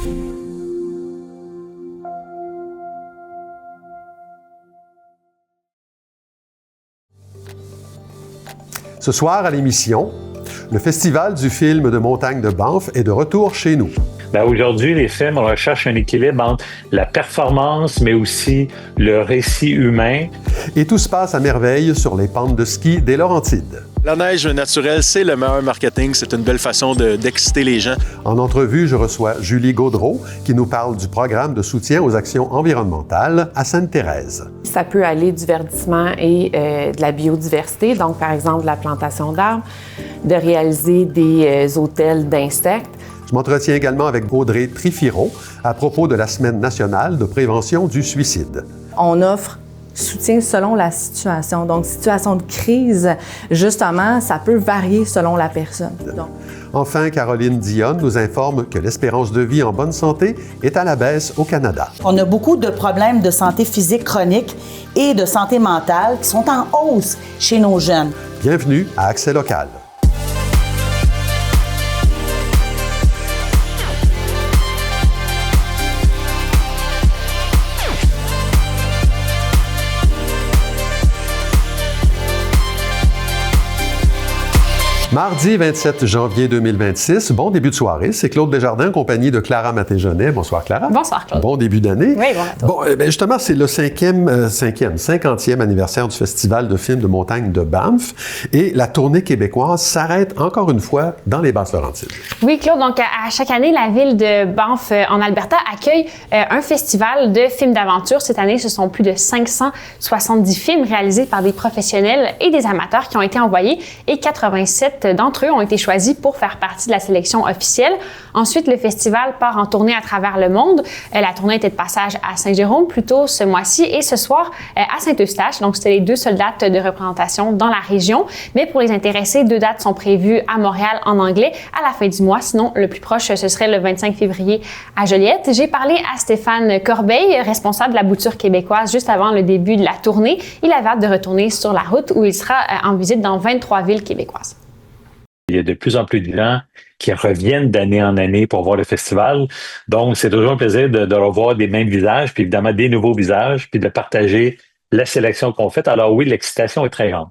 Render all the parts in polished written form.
Ce soir à l'émission, le Festival du film de montagne de Banff est de retour chez nous. Aujourd'hui, les films recherchent un équilibre entre la performance, mais aussi le récit humain. Et tout se passe à merveille sur les pentes de ski des Laurentides. La neige naturelle, c'est le meilleur marketing. C'est une belle façon d'exciter les gens. En entrevue, je reçois Julie Gaudreault qui nous parle du programme de soutien aux actions environnementales à Sainte-Thérèse. Ça peut aller du verdissement et de la biodiversité, donc par exemple de la plantation d'arbres, de réaliser des hôtels d'insectes. Je m'entretiens également avec Audrey Trifiro à propos de la Semaine nationale de prévention du suicide. On offre soutien selon la situation. Donc, situation de crise, justement, ça peut varier selon la personne. Donc. Enfin, Caroline Dionne nous informe que l'espérance de vie en bonne santé est à la baisse au Canada. On a beaucoup de problèmes de santé physique chronique et de santé mentale qui sont en hausse chez nos jeunes. Bienvenue à Accès local. Mardi 27 janvier 2026, bon début de soirée. C'est Claude Desjardins en compagnie de Clara Maté-Genet. Bonsoir Clara. Bonsoir Claude. Bon début d'année. Oui, bonjour. Bon, justement, c'est le 50e anniversaire du Festival de films de montagne de Banff et la tournée québécoise s'arrête encore une fois dans les Basses-Laurentides. Oui Claude, donc à chaque année, la ville de Banff en Alberta accueille un festival de films d'aventure. Cette année, ce sont plus de 570 films réalisés par des professionnels et des amateurs qui ont été envoyés et 87 d'entre eux ont été choisis pour faire partie de la sélection officielle. Ensuite, le festival part en tournée à travers le monde. La tournée était de passage à Saint-Jérôme plus tôt ce mois-ci et ce soir à Saint-Eustache. Donc, c'était les 2 seules dates de représentation dans la région. Mais pour les intéressés, 2 dates sont prévues à Montréal en anglais à la fin du mois. Sinon, le plus proche, ce serait le 25 février à Joliette. J'ai parlé à Stéphane Corbeil, responsable de la bouture québécoise, juste avant le début de la tournée. Il avait hâte de retourner sur la route où il sera en visite dans 23 villes québécoises. Il y a de plus en plus de gens qui reviennent d'année en année pour voir le festival. Donc, c'est toujours un plaisir de revoir des mêmes visages, puis évidemment des nouveaux visages, puis de partager la sélection qu'on fait. Alors oui, l'excitation est très grande.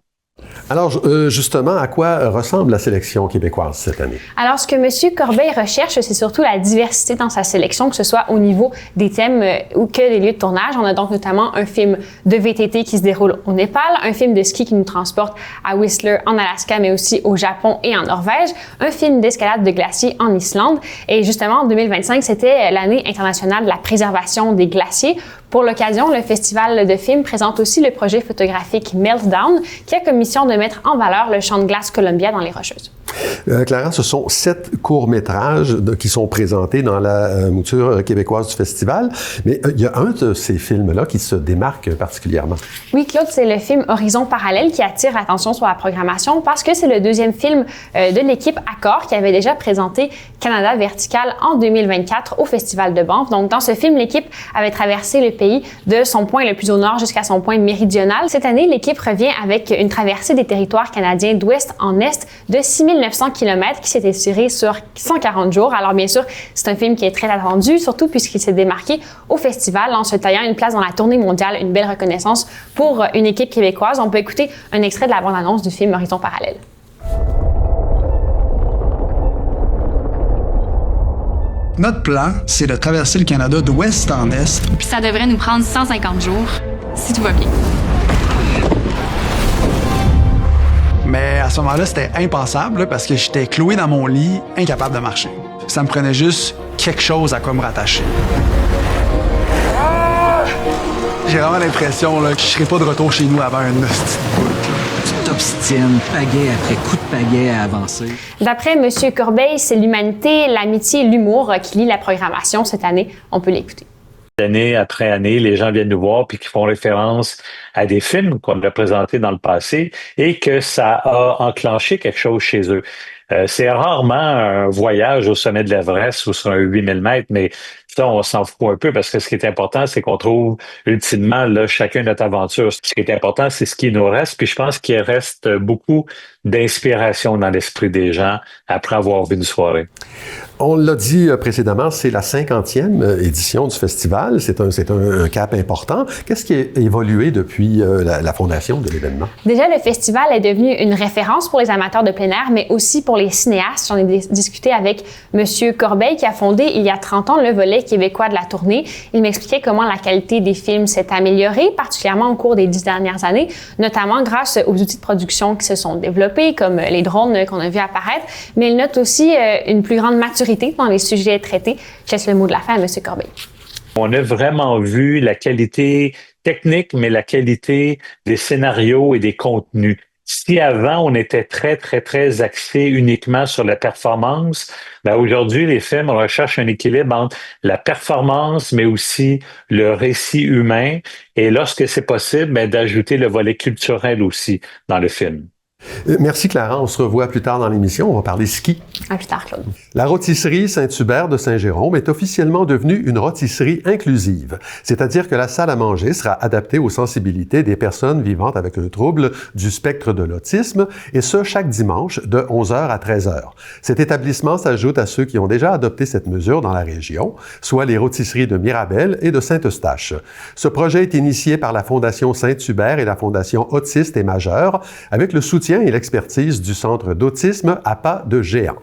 Alors, justement, à quoi ressemble la sélection québécoise cette année? Alors, ce que M. Corbeil recherche, c'est surtout la diversité dans sa sélection, que ce soit au niveau des thèmes ou que des lieux de tournage. On a donc notamment un film de VTT qui se déroule au Népal, un film de ski qui nous transporte à Whistler en Alaska, mais aussi au Japon et en Norvège, un film d'escalade de glaciers en Islande. Et justement, en 2025, c'était l'année internationale de la préservation des glaciers. Pour l'occasion, le Festival de films présente aussi le projet photographique Meltdown, qui a comme mission de mettre en valeur le champ de glace Columbia dans les Rocheuses. Clara, ce sont 7 courts-métrages qui sont présentés dans la mouture québécoise du festival, mais il y a un de ces films-là qui se démarque particulièrement. Oui, Claude, c'est le film Horizon Parallèle qui attire l'attention sur la programmation parce que c'est le 2e film de l'équipe Accor qui avait déjà présenté Canada Vertical en 2024 au Festival de Banff. Donc, dans ce film, l'équipe avait traversé le pays de son point le plus au nord jusqu'à son point méridional. Cette année, l'équipe revient avec une traversée des territoires canadiens d'ouest en est de 6900 km qui s'est étiré sur 140 jours. Alors bien sûr, c'est un film qui est très attendu, surtout puisqu'il s'est démarqué au festival en se taillant une place dans la tournée mondiale, une belle reconnaissance pour une équipe québécoise. On peut écouter un extrait de la bande-annonce du film Horizon Parallèle. Notre plan, c'est de traverser le Canada d'ouest en est. Puis ça devrait nous prendre 150 jours, si tout va bien. Mais à ce moment-là, c'était impensable parce que j'étais cloué dans mon lit, incapable de marcher. Ça me prenait juste quelque chose à quoi me rattacher. J'ai vraiment l'impression là, que je serai pas de retour chez nous avant un hostie de bout. Tu t'obstines, pagaie après coup de pagaie à avancer. D'après M. Corbeil, c'est l'humanité, l'amitié et l'humour qui lie la programmation cette année. On peut l'écouter. Année après année, les gens viennent nous voir puis qui font référence à des films qu'on a présentés dans le passé et que ça a enclenché quelque chose chez eux. C'est rarement un voyage au sommet de l'Everest ou sur un 8000 mètres, mais Ça, on s'en fout un peu parce que ce qui est important, c'est qu'on trouve ultimement là, chacun notre aventure. Ce qui est important, c'est ce qui nous reste. Puis je pense qu'il reste beaucoup d'inspiration dans l'esprit des gens après avoir vu une soirée. On l'a dit précédemment, c'est la 50e édition du festival. C'est un cap important. Qu'est-ce qui a évolué depuis la fondation de l'événement? Déjà, le festival est devenu une référence pour les amateurs de plein air, mais aussi pour les cinéastes. J'en ai discuté avec M. Corbeil, qui a fondé il y a 30 ans le volet québécois de la tournée. Il m'expliquait comment la qualité des films s'est améliorée, particulièrement au cours des 10 dernières années, notamment grâce aux outils de production qui se sont développés, comme les drones qu'on a vu apparaître. Mais il note aussi une plus grande maturité dans les sujets traités. Je laisse le mot de la fin à M. Corbeil. On a vraiment vu la qualité technique, mais la qualité des scénarios et des contenus. Si avant, on était très, très, très axé uniquement sur la performance, ben aujourd'hui, les films recherchent un équilibre entre la performance, mais aussi le récit humain. Et lorsque c'est possible, ben d'ajouter le volet culturel aussi dans le film. Merci Clara, on se revoit plus tard dans l'émission, on va parler ski. À plus tard, Claude. La rôtisserie Saint-Hubert de Saint-Jérôme est officiellement devenue une rôtisserie inclusive, c'est-à-dire que la salle à manger sera adaptée aux sensibilités des personnes vivant avec un trouble du spectre de l'autisme, et ce, chaque dimanche de 11h à 13h. Cet établissement s'ajoute à ceux qui ont déjà adopté cette mesure dans la région, soit les rôtisseries de Mirabel et de Saint-Eustache. Ce projet est initié par la Fondation Saint-Hubert et la Fondation Autistes et Majeurs, avec le soutien et l'expertise du Centre d'autisme à pas de géant.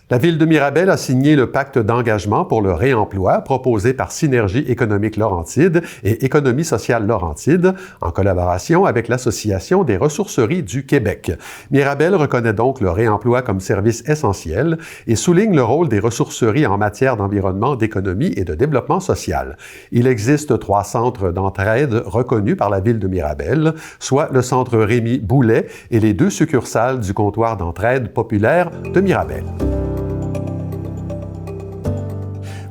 La Ville de Mirabel a signé le pacte d'engagement pour le réemploi proposé par Synergie économique Laurentide et Économie sociale Laurentide en collaboration avec l'Association des ressourceries du Québec. Mirabel reconnaît donc le réemploi comme service essentiel et souligne le rôle des ressourceries en matière d'environnement, d'économie et de développement social. Il existe 3 centres d'entraide reconnus par la Ville de Mirabel, soit le centre Rémy Boulet et les 2 succursales du comptoir d'entraide populaire de Mirabel.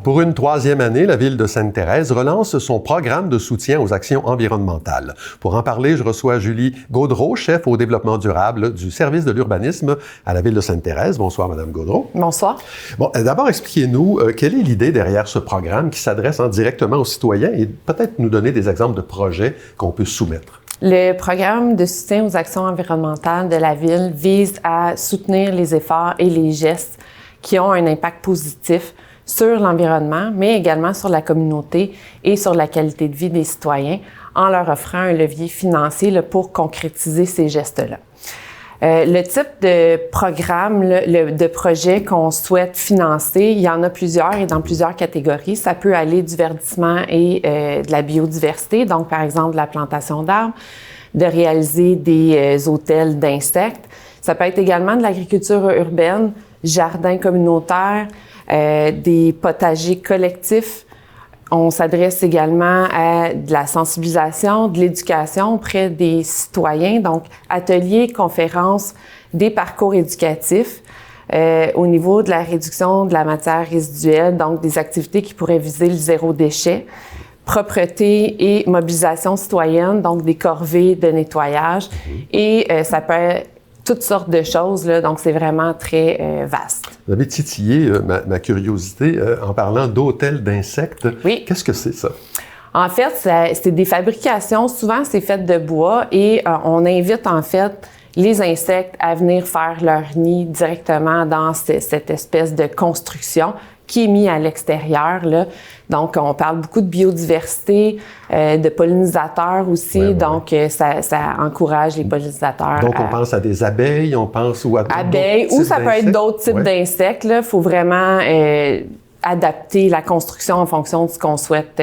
Pour une 3e année, la Ville de Sainte-Thérèse relance son programme de soutien aux actions environnementales. Pour en parler, je reçois Julie Gaudreault, chef au développement durable du service de l'urbanisme à la Ville de Sainte-Thérèse. Bonsoir, Madame Gaudreault. Bonsoir. Bon, d'abord, expliquez-nous quelle est l'idée derrière ce programme qui s'adresse directement aux citoyens et peut-être nous donner des exemples de projets qu'on peut soumettre. Le programme de soutien aux actions environnementales de la Ville vise à soutenir les efforts et les gestes qui ont un impact positif sur l'environnement, mais également sur la communauté et sur la qualité de vie des citoyens, en leur offrant un levier financier pour concrétiser ces gestes-là. Le type de programme, de projet qu'on souhaite financer, il y en a plusieurs et dans plusieurs catégories. Ça peut aller du verdissement et de la biodiversité, donc par exemple de la plantation d'arbres, de réaliser des hôtels d'insectes. Ça peut être également de l'agriculture urbaine, jardins communautaires, des potagers collectifs. On s'adresse également à de la sensibilisation, de l'éducation auprès des citoyens, donc ateliers, conférences, des parcours éducatifs au niveau de la réduction de la matière résiduelle, donc des activités qui pourraient viser le zéro déchet, propreté et mobilisation citoyenne, donc des corvées de nettoyage, et ça peut être toutes sortes de choses, là, donc c'est vraiment très vaste. Vous avez titillé ma curiosité en parlant d'hôtels d'insectes. Oui. Qu'est-ce que c'est ça? En fait, c'est des fabrications, souvent c'est fait de bois et on invite en fait les insectes à venir faire leur nid directement dans cette espèce de construction qui est mis à l'extérieur, là. Donc, on parle beaucoup de biodiversité, de pollinisateurs aussi. Ouais. Donc, ça encourage les pollinisateurs. Donc, on pense à des abeilles, on pense ou à d'autres abeilles, ou ça peut être d'autres types d'insectes. Il faut vraiment adapter la construction en fonction de ce qu'on souhaite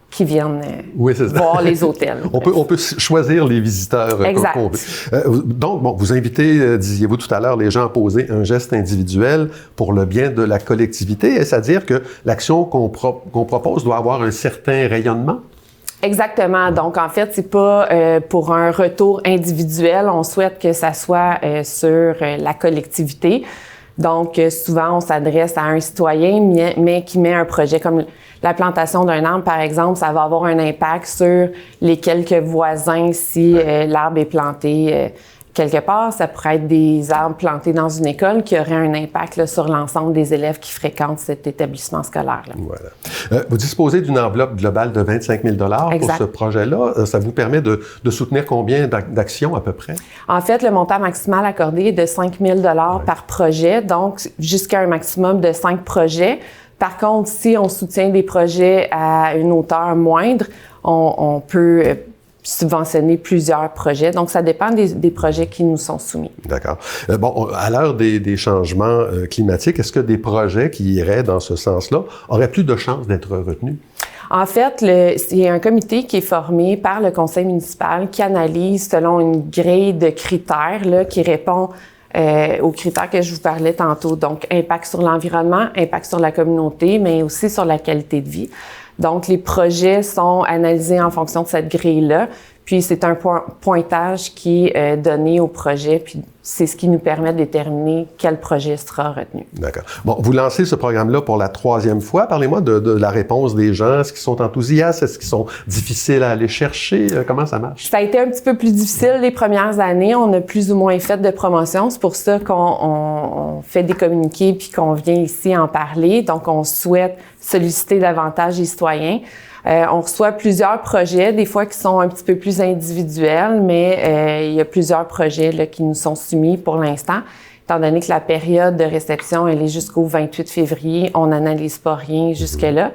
qui viennent voir les hôtels. On peut choisir les visiteurs. Exact. Donc, bon, vous invitez, disiez-vous tout à l'heure, les gens à poser un geste individuel pour le bien de la collectivité. Est-ce à dire que l'action qu'on propose doit avoir un certain rayonnement? Exactement. Donc, en fait, c'est pas pour un retour individuel. On souhaite que ça soit sur la collectivité. Donc, souvent, on s'adresse à un citoyen, mais qui met un projet comme la plantation d'un arbre, par exemple, ça va avoir un impact sur les quelques voisins si l'arbre est planté quelque part, ça pourrait être des arbres plantés dans une école qui auraient un impact là, sur l'ensemble des élèves qui fréquentent cet établissement scolaire-là. Voilà. Vous disposez d'une enveloppe globale de 25 000 pour ce projet-là. Ça vous permet de soutenir combien d'actions à peu près? En fait, le montant maximal accordé est de 5 000 par projet, donc jusqu'à un maximum de 5 projets. Par contre, si on soutient des projets à une hauteur moindre, on peut subventionner plusieurs projets. Donc, ça dépend des projets qui nous sont soumis. D'accord. Bon, à l'heure des changements climatiques, est-ce que des projets qui iraient dans ce sens-là auraient plus de chances d'être retenus? En fait, il y a un comité qui est formé par le conseil municipal qui analyse selon une grille de critères là, qui répond aux critères que je vous parlais tantôt. Donc, impact sur l'environnement, impact sur la communauté, mais aussi sur la qualité de vie. Donc, les projets sont analysés en fonction de cette grille-là. Puis, c'est un pointage qui est donné au projet. Puis, c'est ce qui nous permet de déterminer quel projet sera retenu. D'accord. Bon, vous lancez ce programme-là pour la 3e fois. Parlez-moi de la réponse des gens. Est-ce qu'ils sont enthousiastes? Est-ce qu'ils sont difficiles à aller chercher? Comment ça marche? Ça a été un petit peu plus difficile les premières années. On a plus ou moins fait de promotion. C'est pour ça qu'on fait des communiqués puis qu'on vient ici en parler. Donc, on souhaite solliciter davantage les citoyens. On reçoit plusieurs projets, des fois qui sont un petit peu plus individuels, mais il y a plusieurs projets là, qui nous sont soumis pour l'instant. Étant donné que la période de réception, elle est jusqu'au 28 février, on n'analyse pas rien jusque-là,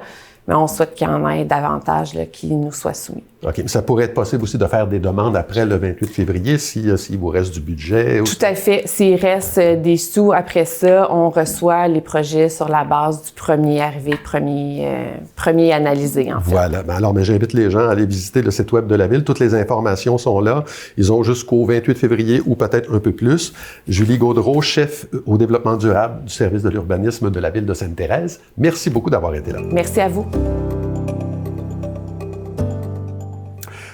mais on souhaite qu'il y en ait davantage là, qui nous soient soumis. OK. Mais ça pourrait être possible aussi de faire des demandes après le 28 février s'il vous reste du budget. Tout à fait. S'il reste des sous après ça, on reçoit les projets sur la base du premier arrivé, premier analysé, en fait. Voilà. Alors, mais j'invite les gens à aller visiter le site web de la Ville. Toutes les informations sont là. Ils ont jusqu'au 28 février ou peut-être un peu plus. Julie Gaudreault, chef au développement durable du service de l'urbanisme de la Ville de Sainte-Thérèse. Merci beaucoup d'avoir été là. Merci à vous.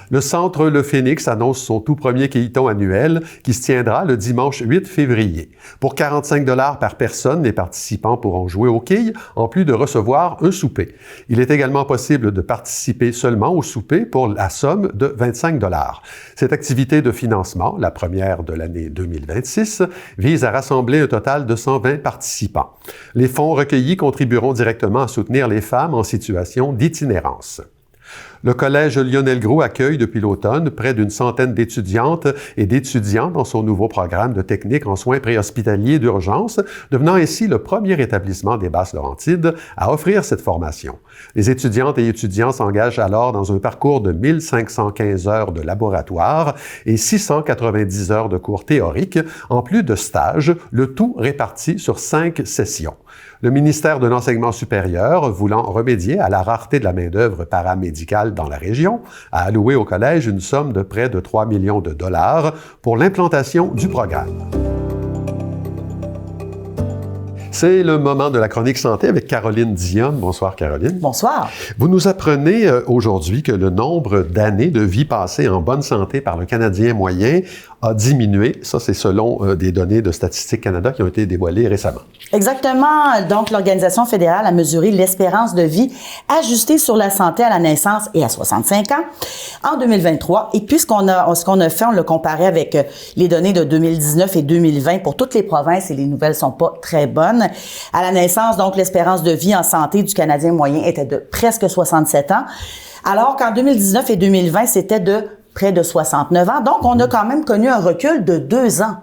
Le Centre Le Phénix annonce son tout premier Kéhiton annuel qui se tiendra le dimanche 8 février. Pour 45 $ par personne, les participants pourront jouer aux quilles en plus de recevoir un souper. Il est également possible de participer seulement au souper pour la somme de 25 $. Cette activité de financement, la première de l'année 2026, vise à rassembler un total de 120 participants. Les fonds recueillis contribueront directement à soutenir les femmes en situation d'itinérance. Le Collège Lionel Groulx accueille depuis l'automne près d'une centaine d'étudiantes et d'étudiants dans son nouveau programme de technique en soins préhospitaliers d'urgence, devenant ainsi le premier établissement des Basses-Laurentides à offrir cette formation. Les étudiantes et étudiants s'engagent alors dans un parcours de 1515 heures de laboratoire et 690 heures de cours théoriques, en plus de stages, le tout réparti sur 5 sessions. Le ministère de l'Enseignement supérieur, voulant remédier à la rareté de la main-d'œuvre paramédicale dans la région, a alloué au collège une somme de près de 3 millions de dollars pour l'implantation du programme. C'est le moment de la chronique santé avec Caroline Dionne. Bonsoir, Caroline. Bonsoir. Vous nous apprenez aujourd'hui que le nombre d'années de vie passées en bonne santé par le Canadien moyen a diminué. Ça, c'est selon des données de Statistique Canada qui ont été dévoilées récemment. Exactement. Donc, l'Organisation fédérale a mesuré l'espérance de vie ajustée sur la santé à la naissance et à 65 ans en 2023. Et puis, ce qu'on a fait, on l'a comparé avec les données de 2019 et 2020 pour toutes les provinces et les nouvelles sont pas très bonnes. À la naissance, donc, l'espérance de vie en santé du Canadien moyen était de presque 67 ans, alors qu'en 2019 et 2020, c'était de près de 69 ans. Donc, on a quand même connu un recul de 2 ans.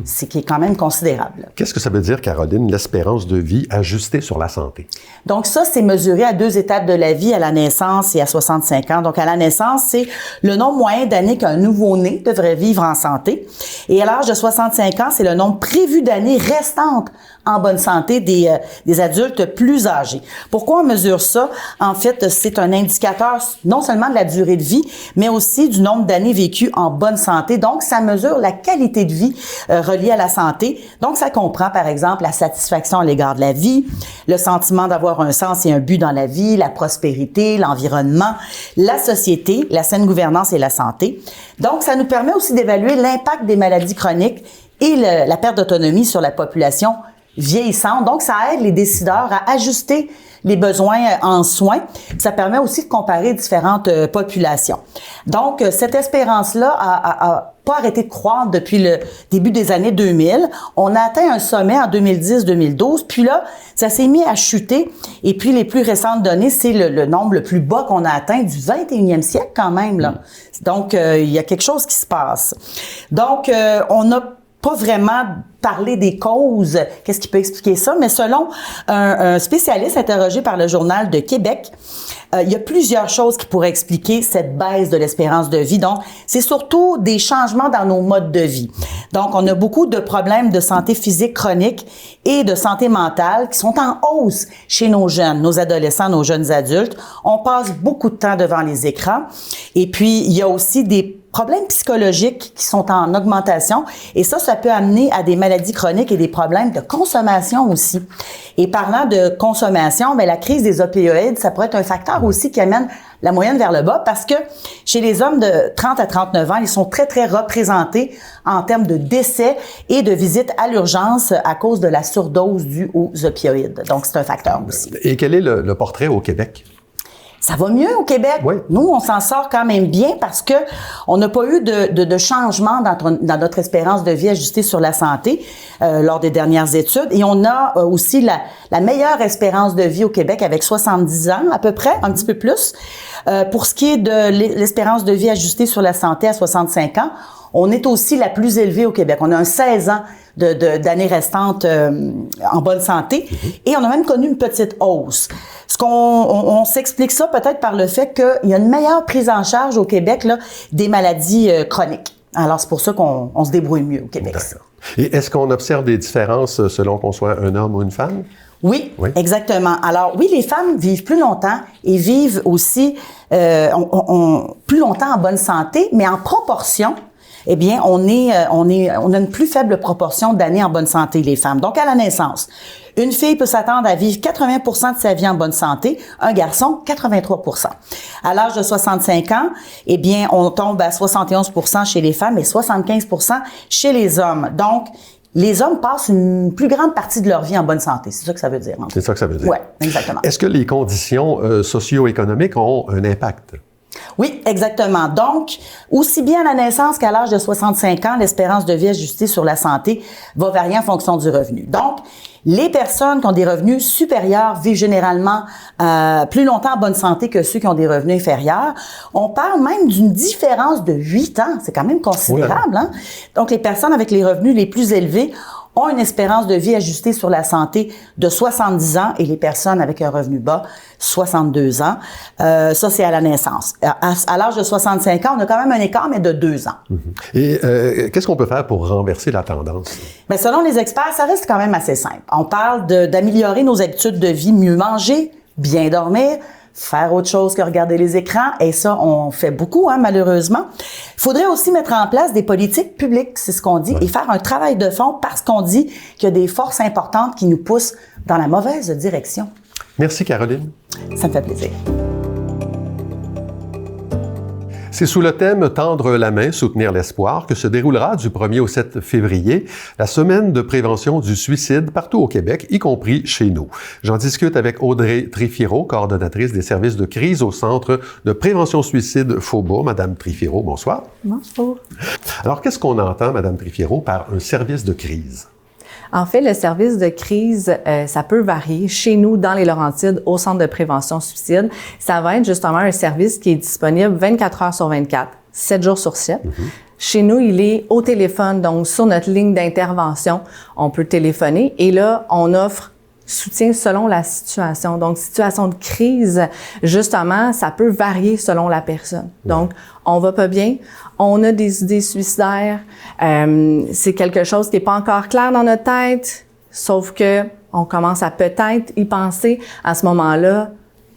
Ce qui est quand même considérable. Qu'est-ce que ça veut dire, Caroline, l'espérance de vie ajustée sur la santé? Donc ça, c'est mesuré à 2 étapes de la vie, à la naissance et à 65 ans. Donc à la naissance, c'est le nombre moyen d'années qu'un nouveau-né devrait vivre en santé. Et à l'âge de 65 ans, c'est le nombre prévu d'années restantes en bonne santé des adultes plus âgés. Pourquoi on mesure ça? En fait, c'est un indicateur non seulement de la durée de vie, mais aussi du nombre d'années vécues en bonne santé. Donc, ça mesure la qualité de vie reliée à la santé. Donc, ça comprend, par exemple, la satisfaction à l'égard de la vie, le sentiment d'avoir un sens et un but dans la vie, la prospérité, l'environnement, la société, la saine gouvernance et la santé. Donc, ça nous permet aussi d'évaluer l'impact des maladies chroniques et la perte d'autonomie sur la population vieillissante. Donc, ça aide les décideurs à ajuster les besoins en soins. Ça permet aussi de comparer différentes populations. Donc, cette espérance-là pas arrêté de croître depuis le début des années 2000. On a atteint un sommet en 2010-2012, puis là, ça s'est mis à chuter. Et puis, les plus récentes données, c'est le nombre le plus bas qu'on a atteint du 21e siècle quand même, là. Donc, il y a quelque chose qui se passe. Donc, on n'a pas vraiment parlé des causes, qu'est-ce qui peut expliquer ça, mais selon un spécialiste interrogé par le Journal de Québec, il y a plusieurs choses qui pourraient expliquer cette baisse de l'espérance de vie. Donc, c'est surtout des changements dans nos modes de vie. Donc, on a beaucoup de problèmes de santé physique chronique et de santé mentale qui sont en hausse chez nos jeunes, nos adolescents, nos jeunes adultes. On passe beaucoup de temps devant les écrans. Et puis, il y a aussi des problèmes psychologiques qui sont en augmentation. Et ça peut amener à des maladies chroniques et des problèmes de consommation aussi. Et parlant de consommation, bien, la crise des opioïdes, ça pourrait être un facteur aussi qui amène la moyenne vers le bas parce que chez les hommes de 30 à 39 ans, ils sont très, très représentés en termes de décès et de visites à l'urgence à cause de la surdose due aux opioïdes. Donc, c'est un facteur aussi. Et quel est le portrait au Québec? Ça va mieux au Québec. Oui. Nous, on s'en sort quand même bien parce que on n'a pas eu de changement dans notre espérance de vie ajustée sur la santé lors des dernières études. Et on a aussi la meilleure espérance de vie au Québec avec 70 ans à peu près, un petit peu plus. Pour ce qui est de l'espérance de vie ajustée sur la santé à 65 ans, on est aussi la plus élevée au Québec. On a un 16 ans d'années restantes en bonne santé et on a même connu une petite hausse. On s'explique ça peut-être par le fait qu'il y a une meilleure prise en charge au Québec là, des maladies chroniques. Alors, c'est pour ça qu'on se débrouille mieux au Québec. D'accord. Et est-ce qu'on observe des différences selon qu'on soit un homme ou une femme? Oui, exactement. Alors, oui, les femmes vivent plus longtemps et vivent aussi plus longtemps en bonne santé, mais en proportion, eh bien, on a une plus faible proportion d'années en bonne santé, les femmes. Donc, à la naissance, une fille peut s'attendre à vivre 80% de sa vie en bonne santé, un garçon, 83%. À l'âge de 65 ans, eh bien, on tombe à 71% chez les femmes et 75% chez les hommes. Donc, les hommes passent une plus grande partie de leur vie en bonne santé. C'est ça que ça veut dire. C'est ça que ça veut dire. Oui, exactement. Est-ce que les conditions socio-économiques ont un impact? Oui, exactement. Donc, aussi bien à la naissance qu'à l'âge de 65 ans, l'espérance de vie ajustée sur la santé va varier en fonction du revenu. Donc, les personnes qui ont des revenus supérieurs vivent généralement plus longtemps en bonne santé que ceux qui ont des revenus inférieurs. On parle même d'une différence de 8 ans. C'est quand même considérable. Ouais. Hein? Donc, les personnes avec les revenus les plus élevés ont une espérance de vie ajustée sur la santé de 70 ans et les personnes avec un revenu bas, 62 ans. Ça, c'est à la naissance. À l'âge de 65 ans, on a quand même un écart, mais de 2 ans. Et qu'est-ce qu'on peut faire pour renverser la tendance? Bien, selon les experts, ça reste quand même assez simple. On parle d'améliorer nos habitudes de vie, mieux manger, bien dormir, faire autre chose que regarder les écrans, et ça, on fait beaucoup, hein, malheureusement. Il faudrait aussi mettre en place des politiques publiques, c'est ce qu'on dit, et faire un travail de fond parce qu'on dit qu'il y a des forces importantes qui nous poussent dans la mauvaise direction. Merci, Caroline. Ça me fait plaisir. C'est sous le thème « Tendre la main, soutenir l'espoir » que se déroulera du 1er au 7 février la semaine de prévention du suicide partout au Québec, y compris chez nous. J'en discute avec Audrey Trifiro, coordonnatrice des services de crise au Centre de prévention suicide FOBA. Madame Trifiro, bonsoir. Bonjour. Alors, qu'est-ce qu'on entend, Madame Trifiro, par un service de crise? En fait, le service de crise, ça peut varier. Chez nous, dans les Laurentides, au Centre de prévention suicide, ça va être justement un service qui est disponible 24 heures sur 24, 7 jours sur 7. Chez nous, il est au téléphone, donc sur notre ligne d'intervention, on peut téléphoner et là, on offre soutien selon la situation. Donc, situation de crise, justement, ça peut varier selon la personne. Donc, on va pas bien, on a des idées suicidaires, c'est quelque chose qui est pas encore clair dans notre tête, sauf que on commence à peut-être y penser. À ce moment-là,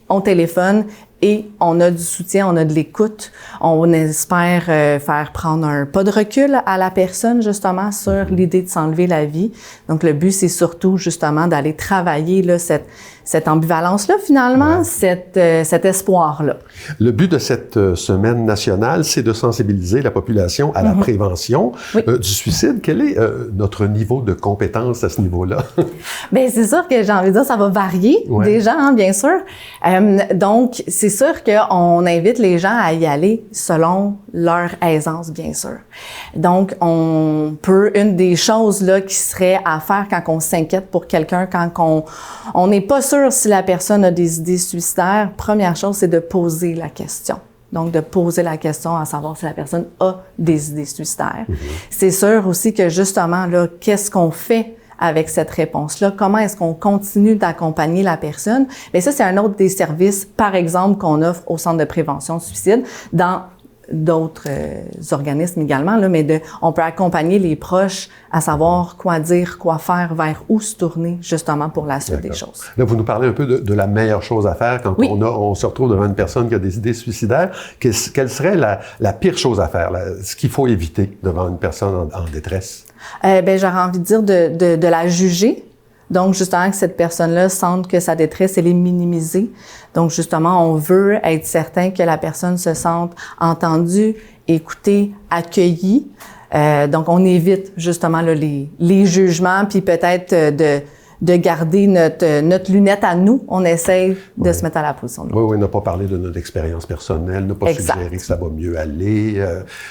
on téléphone et on a du soutien, on a de l'écoute. On espère faire prendre un pas de recul à la personne, justement, sur l'idée de s'enlever la vie. Donc, le but, c'est surtout, justement, d'aller travailler là, cette ambivalence-là, finalement, cet espoir-là. Le but de cette semaine nationale, c'est de sensibiliser la population à la prévention du suicide. Quel est notre niveau de compétence à ce niveau-là? Bien, c'est sûr que j'ai envie de dire, ça va varier déjà, hein, bien sûr. Donc, c'est c'est sûr qu'on invite les gens à y aller selon leur aisance, bien sûr. Donc, une des choses là qui serait à faire quand on s'inquiète pour quelqu'un, quand on n'est pas sûr si la personne a des idées suicidaires, première chose, c'est de poser la question. Donc, de poser la question à savoir si la personne a des idées suicidaires. C'est sûr aussi que justement, là, qu'est-ce qu'on fait avec cette réponse-là? Comment est-ce qu'on continue d'accompagner la personne? Bien, ça, c'est un autre des services, par exemple, qu'on offre au Centre de prévention du suicide, dans d'autres organismes également, là, mais on peut accompagner les proches à savoir quoi dire, quoi faire, vers où se tourner, justement, pour la suite des choses. Là, vous nous parlez un peu de la meilleure chose à faire quand on se retrouve devant une personne qui a des idées suicidaires. Quelle serait la pire chose à faire, ce qu'il faut éviter devant une personne en détresse? Bien, j'aurais envie de dire de la juger. Donc, justement, que cette personne-là sente que sa détresse, elle est minimisée. Donc, justement, on veut être certain que la personne se sente entendue, écoutée, accueillie. Donc, on évite justement là, les jugements, puis peut-être de garder notre lunette à nous. On essaie de se mettre à la position de l'autre. Oui, ne pas parler de notre expérience personnelle, ne pas suggérer que ça va mieux aller.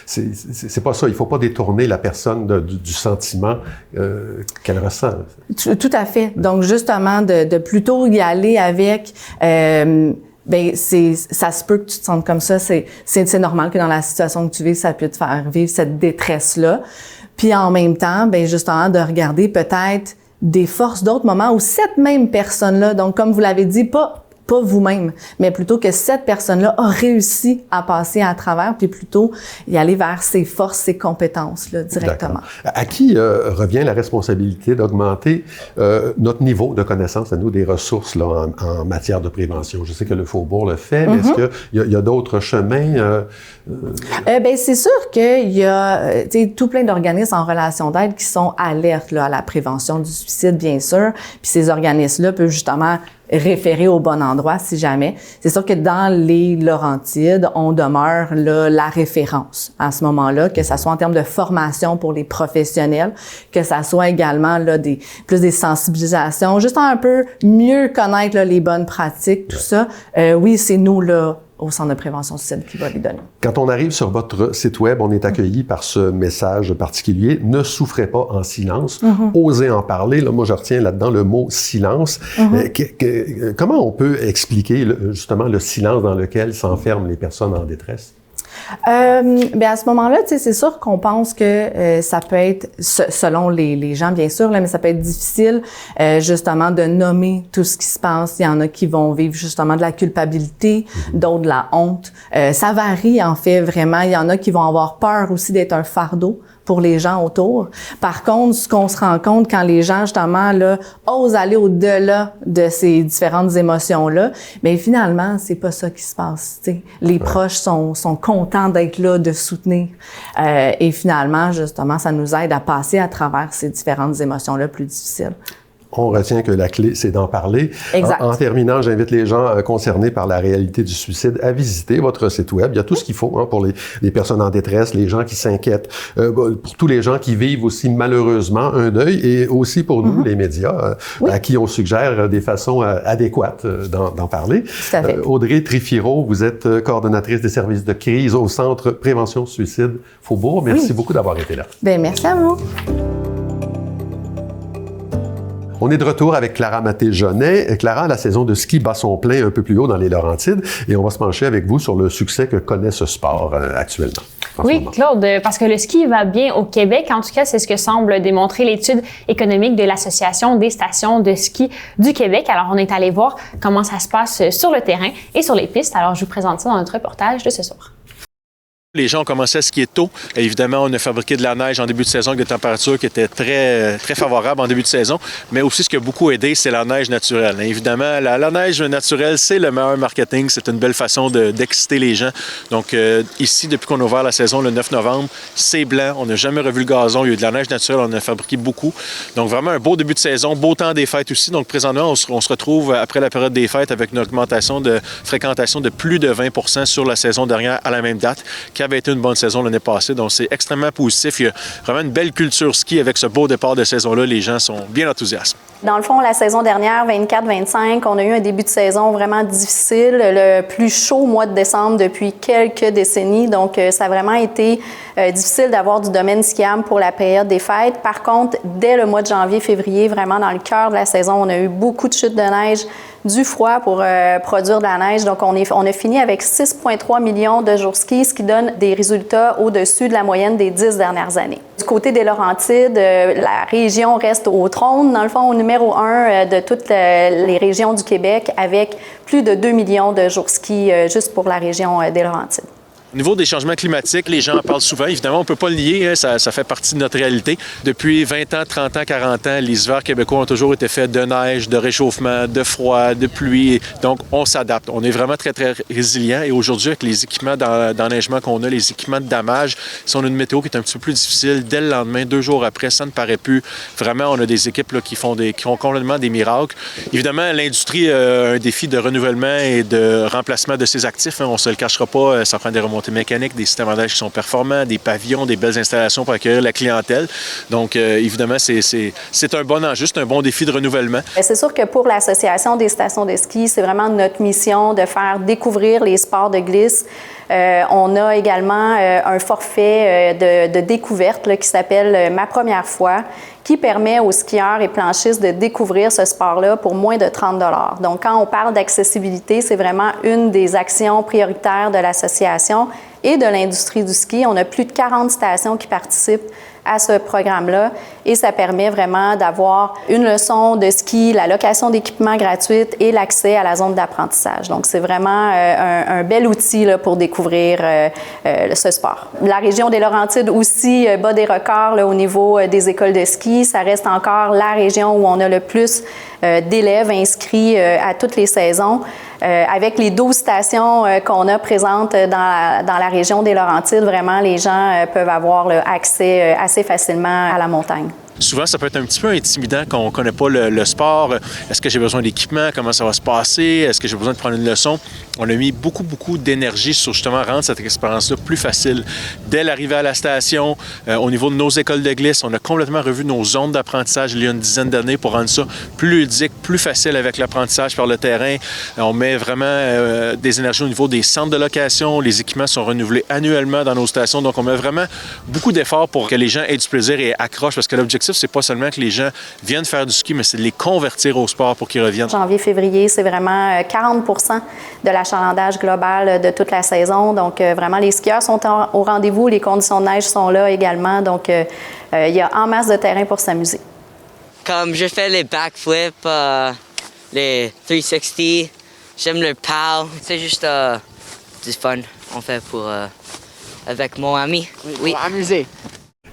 C'est pas ça. Il faut pas détourner la personne du sentiment qu'elle ressent. Tout à fait. Donc, justement, de plutôt y aller avec... ça se peut que tu te sentes comme ça. C'est normal que dans la situation que tu vis, ça peut te faire vivre cette détresse-là. Puis en même temps, justement, de regarder peut-être des forces d'autres moments où cette même personne-là, donc comme vous l'avez dit, pas vous-même, mais plutôt que cette personne-là a réussi à passer à travers, puis plutôt y aller vers ses forces, ses compétences là, directement. À qui revient la responsabilité d'augmenter notre niveau de connaissance à nous des ressources là, en matière de prévention? Je sais que le Faubourg le fait, mais est-ce qu'il y a d'autres chemins? C'est sûr qu'il y a tout plein d'organismes en relation d'aide qui sont alertes là, à la prévention du suicide, bien sûr. Puis ces organismes-là peuvent justement référer au bon endroit si jamais. C'est sûr que dans les Laurentides, on demeure là, la référence à ce moment-là, que ça soit en termes de formation pour les professionnels, que ça soit également là, plus des sensibilisations, juste un peu mieux connaître là, les bonnes pratiques, tout ça. Oui, c'est nous là au Centre de prévention suicide qui va les donner. Quand on arrive sur votre site web, on est accueilli par ce message particulier. Ne souffrez pas en silence. Osez en parler. Là, moi, je retiens là-dedans le mot silence. Comment on peut expliquer justement le silence dans lequel s'enferment les personnes en détresse? À ce moment-là, c'est sûr qu'on pense que ça peut être, selon les gens bien sûr, là, mais ça peut être difficile justement de nommer tout ce qui se passe. Il y en a qui vont vivre justement de la culpabilité, d'autres de la honte. Ça varie en fait vraiment. Il y en a qui vont avoir peur aussi d'être un fardeau pour les gens autour. Par contre, ce qu'on se rend compte quand les gens, justement, là, osent aller au-delà de ces différentes émotions-là, bien, finalement, c'est pas ça qui se passe, t'sais. Les proches sont contents d'être là, de soutenir. Et finalement, justement, ça nous aide à passer à travers ces différentes émotions-là plus difficiles. On retient que la clé, c'est d'en parler. Exact. En terminant, j'invite les gens concernés par la réalité du suicide à visiter votre site web. Il y a tout ce qu'il faut pour les personnes en détresse, les gens qui s'inquiètent, pour tous les gens qui vivent aussi malheureusement un deuil et aussi pour nous, les médias, à qui on suggère des façons adéquates d'en parler. Tout à fait. Audrey Trifiro, vous êtes coordonnatrice des services de crise au Centre Prévention Suicide Faubourg. Merci beaucoup d'avoir été là. Bien, merci à vous. On est de retour avec Clara Maté-Jonet. Clara, la saison de ski bat son plein un peu plus haut dans les Laurentides et on va se pencher avec vous sur le succès que connaît ce sport actuellement. Oui, Claude, parce que le ski va bien au Québec. En tout cas, c'est ce que semble démontrer l'étude économique de l'Association des stations de ski du Québec. Alors, on est allé voir comment ça se passe sur le terrain et sur les pistes. Alors, je vous présente ça dans notre reportage de ce soir. Les gens ont commencé à skier tôt. Évidemment, on a fabriqué de la neige en début de saison avec des températures qui étaient très favorables en début de saison. Mais aussi, ce qui a beaucoup aidé, c'est la neige naturelle. Évidemment, la neige naturelle, c'est le meilleur marketing. C'est une belle façon d'exciter les gens. Donc, ici, depuis qu'on a ouvert la saison le 9 novembre, c'est blanc. On n'a jamais revu le gazon. Il y a eu de la neige naturelle. On en a fabriqué beaucoup. Donc, vraiment un beau début de saison, beau temps des fêtes aussi. Donc, présentement, on se retrouve après la période des fêtes avec une augmentation de fréquentation de plus de 20 % sur la saison dernière à la même date, qui avait été une bonne saison l'année passée. Donc, c'est extrêmement positif. Il y a vraiment une belle culture ski avec ce beau départ de saison-là. Les gens sont bien enthousiastes. Dans le fond, la saison dernière, 24-25, on a eu un début de saison vraiment difficile, le plus chaud mois de décembre depuis quelques décennies. Donc, ça a vraiment été difficile d'avoir du domaine skiable pour la période des fêtes. Par contre, dès le mois de janvier-février, vraiment dans le cœur de la saison, on a eu beaucoup de chutes de neige, du froid pour produire de la neige. Donc, on a fini avec 6,3 millions de jours ski, ce qui donne des résultats au-dessus de la moyenne des 10 dernières années. Du côté des Laurentides, la région reste au trône, dans le fond, au numéro 1 de toutes les régions du Québec, avec plus de 2 millions de jours ski juste pour la région des Laurentides. Au niveau des changements climatiques, les gens en parlent souvent. Évidemment, on ne peut pas le nier, hein, ça fait partie de notre réalité. Depuis 20 ans, 30 ans, 40 ans, les hivers québécois ont toujours été faits de neige, de réchauffement, de froid, de pluie. Donc, on s'adapte. On est vraiment très, très résilient. Et aujourd'hui, avec les équipements d'enneigement qu'on a, les équipements de damage, si on a une météo qui est un petit peu plus difficile, dès le lendemain, 2 jours après, ça ne paraît plus. Vraiment, on a des équipes là, qui font complètement des miracles. Évidemment, l'industrie a un défi de renouvellement et de remplacement de ses actifs. Hein. On ne se le cachera pas, ça prend des remontées mécaniques, des systèmes d'enneige qui sont performants, des pavillons, des belles installations pour accueillir la clientèle. Donc, évidemment, c'est un bon enjeu, c'est un bon défi de renouvellement. C'est sûr que pour l'Association des stations de ski, c'est vraiment notre mission de faire découvrir les sports de glisse. On a également un forfait de découverte là, qui s'appelle « Ma première fois », qui permet aux skieurs et planchistes de découvrir ce sport-là pour moins de 30 $. Donc, quand on parle d'accessibilité, c'est vraiment une des actions prioritaires de l'association et de l'industrie du ski. On a plus de 40 stations qui participent à ce programme-là et ça permet vraiment d'avoir une leçon de ski, la location d'équipements gratuite et l'accès à la zone d'apprentissage. Donc, c'est vraiment un bel outil là, pour découvrir ce sport. La région des Laurentides aussi bat des records là, au niveau des écoles de ski. Ça reste encore la région où on a le plus d'élèves inscrits à toutes les saisons. Avec les 12 stations qu'on a présentes dans la région des Laurentides, vraiment, les gens peuvent avoir accès assez facilement à la montagne. Souvent, ça peut être un petit peu intimidant quand on ne connaît pas le sport. Est-ce que j'ai besoin d'équipement? Comment ça va se passer? Est-ce que j'ai besoin de prendre une leçon? On a mis beaucoup d'énergie sur justement rendre cette expérience-là plus facile. Dès l'arrivée à la station, au niveau de nos écoles de glisse, on a complètement revu nos zones d'apprentissage il y a une dizaine d'années pour rendre ça plus ludique, plus facile avec l'apprentissage par le terrain. On met vraiment des énergies au niveau des centres de location. Les équipements sont renouvelés annuellement dans nos stations. Donc, on met vraiment beaucoup d'efforts pour que les gens aient du plaisir et accrochent parce que l'objectif, c'est pas seulement que les gens viennent faire du ski, mais c'est de les convertir au sport pour qu'ils reviennent. Janvier-février, c'est vraiment 40 % de l'achalandage global de toute la saison. Donc, vraiment, les skieurs sont au rendez-vous. Les conditions de neige sont là également. Donc, il y a en masse de terrain pour s'amuser. Comme je fais les backflips, les 360, j'aime le POW. C'est juste du fun, on fait avec mon ami. Oui. Pour amuser.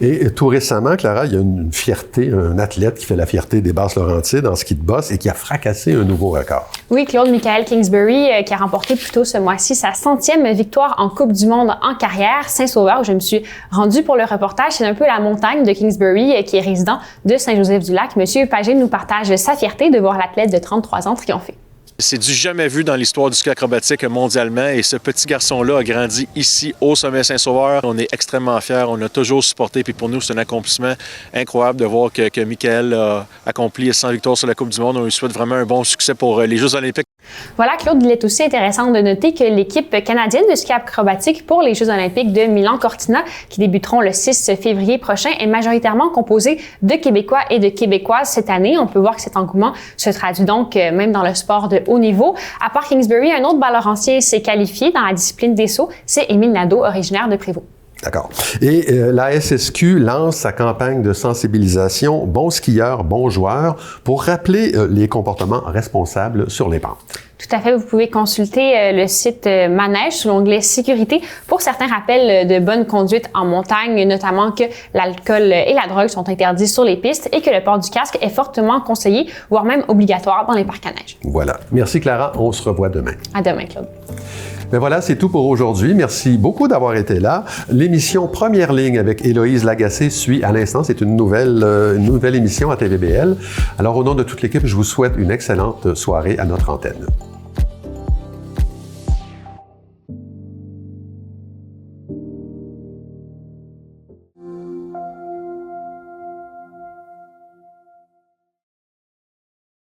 Et tout récemment, Clara, il y a une fierté, un athlète qui fait la fierté des Basses-Laurentides en ski de boss et qui a fracassé un nouveau record. Oui, Claude Michael Kingsbury, qui a remporté plus tôt ce mois-ci sa 100e victoire en Coupe du monde en carrière. Saint-Sauveur, où je me suis rendue pour le reportage. C'est un peu la montagne de Kingsbury, qui est résident de Saint-Joseph-du-Lac. Monsieur Pagé nous partage sa fierté de voir l'athlète de 33 ans triompher. C'est du jamais vu dans l'histoire du ski acrobatique mondialement et ce petit garçon-là a grandi ici au sommet Saint-Sauveur. On est extrêmement fiers, on a toujours supporté puis pour nous c'est un accomplissement incroyable de voir que Michael a accompli 100 victoires sur la Coupe du monde. On lui souhaite vraiment un bon succès pour les Jeux olympiques. Voilà, Claude, il est aussi intéressant de noter que l'équipe canadienne de ski acrobatique pour les Jeux olympiques de Milan-Cortina, qui débuteront le 6 février prochain, est majoritairement composée de Québécois et de Québécoises cette année. On peut voir que cet engouement se traduit donc même dans le sport de haut niveau. À part Kingsbury, un autre bas-laurentien s'est qualifié dans la discipline des sauts, c'est Émile Nadeau, originaire de Prévost. D'accord. Et la SSQ lance sa campagne de sensibilisation « Bon skieur, bon joueur » pour rappeler les comportements responsables sur les pentes. Tout à fait. Vous pouvez consulter le site Manège sous l'onglet Sécurité pour certains rappels de bonne conduite en montagne, notamment que l'alcool et la drogue sont interdits sur les pistes et que le port du casque est fortement conseillé, voire même obligatoire dans les parcs à neige. Voilà. Merci Clara. On se revoit demain. À demain, Claude. Ben voilà, c'est tout pour aujourd'hui. Merci beaucoup d'avoir été là. L'émission Première ligne avec Héloïse Lagacé suit à l'instant. C'est une nouvelle émission à TVBL. Alors, au nom de toute l'équipe, je vous souhaite une excellente soirée à notre antenne.